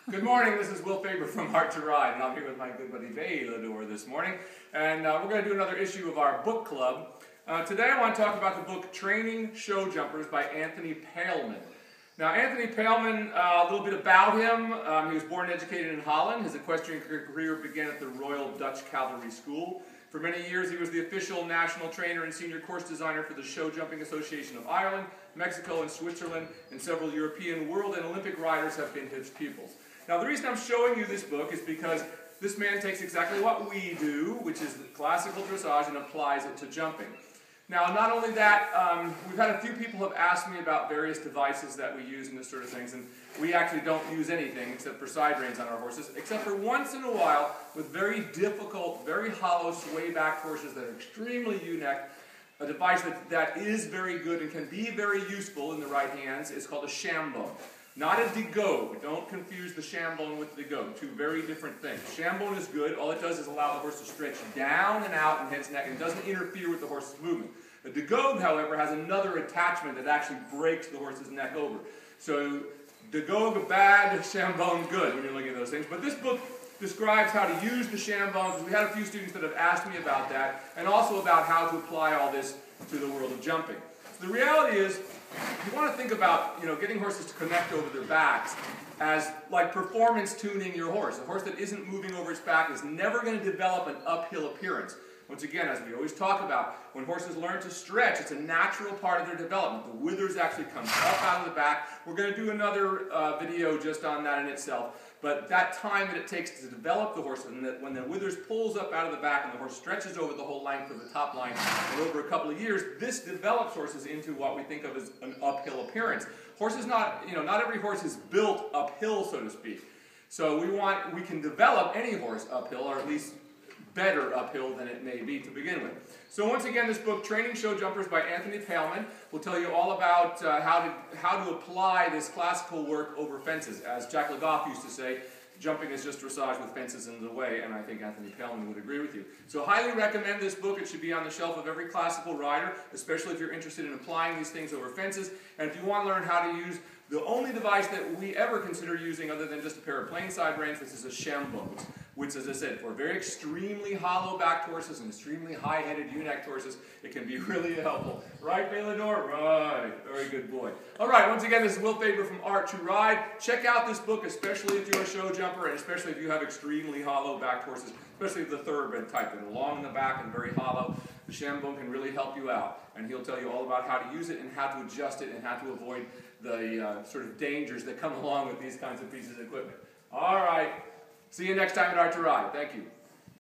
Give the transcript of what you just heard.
Good morning, this is Will Faerber from Art to Ride, and I'm here with my good buddy Faerber this morning, and we're going to do another issue of our book club. Today I want to talk about the book Training Show Jumpers by Anthony Paalman. Now Anthony Paalman, a little bit about him, he was born and educated in Holland. His equestrian career began at the Royal Dutch Cavalry School. For many years he was the official national trainer and senior course designer for the Show Jumping Association of Ireland, Mexico, and Switzerland, and several European, world, and Olympic riders have been his pupils. Now the reason I'm showing you this book is because this man takes exactly what we do, which is the classical dressage, and applies it to jumping. Now not only that, we've had a few people have asked me about various devices that we use and this sort of things, and we actually don't use anything except for side reins on our horses, except for once in a while with very difficult, very hollow sway-back horses that are extremely U-necked. A device that is very good and can be very useful in the right hands is called a shambone. Not a degogue. Don't confuse the shambone with the degogue. Two very different things. Shambone is good. All it does is allow the horse to stretch down and out and his neck, and doesn't interfere with the horse's movement. A degogue, however, has another attachment that actually breaks the horse's neck over. So degogue bad, shambone good when you're looking at those things. But this book describes how to use the shambone, because we had a few students that have asked me about that, and also about how to apply all this to the world of jumping. So the reality is, you want to think about, getting horses to connect over their backs as like performance tuning your horse. A horse that isn't moving over its back is never going to develop an uphill appearance. Once again, as we always talk about, when horses learn to stretch, it's a natural part of their development. The withers actually come up out of the back. We're going to do another video just on that in itself. But that time that it takes to develop the horse, and that when the withers pulls up out of the back and the horse stretches over the whole length of the top line, and over a couple of years, this develops horses into what we think of as an uphill appearance. Horses not every horse is built uphill, so to speak. So we can develop any horse uphill, or at least better uphill than it may be to begin with. So once again, this book, Training Show Jumpers by Anthony Paalman, will tell you all about how to apply this classical work over fences. As Jack Legoff used to say, jumping is just dressage with fences in the way, and I think Anthony Paalman would agree with you. So highly recommend this book. It should be on the shelf of every classical rider, especially if you're interested in applying these things over fences. And if you want to learn how to use the only device that we ever consider using other than just a pair of plain side reins, this is a shambone, which, as I said, for very extremely hollow-backed horses and extremely high-headed U-necked horses, it can be really helpful. Right, Baylor? Right. Very good boy. All right, once again, this is Will Faerber from Art to Ride. Check out this book, especially if you're a show jumper, and especially if you have extremely hollow-backed horses, especially the thoroughbred type that are long in the back and very hollow. The shambone can really help you out, and he'll tell you all about how to use it and how to adjust it and how to avoid the sort of dangers that come along with these kinds of pieces of equipment. All right. See you next time at Art to Ride. Thank you.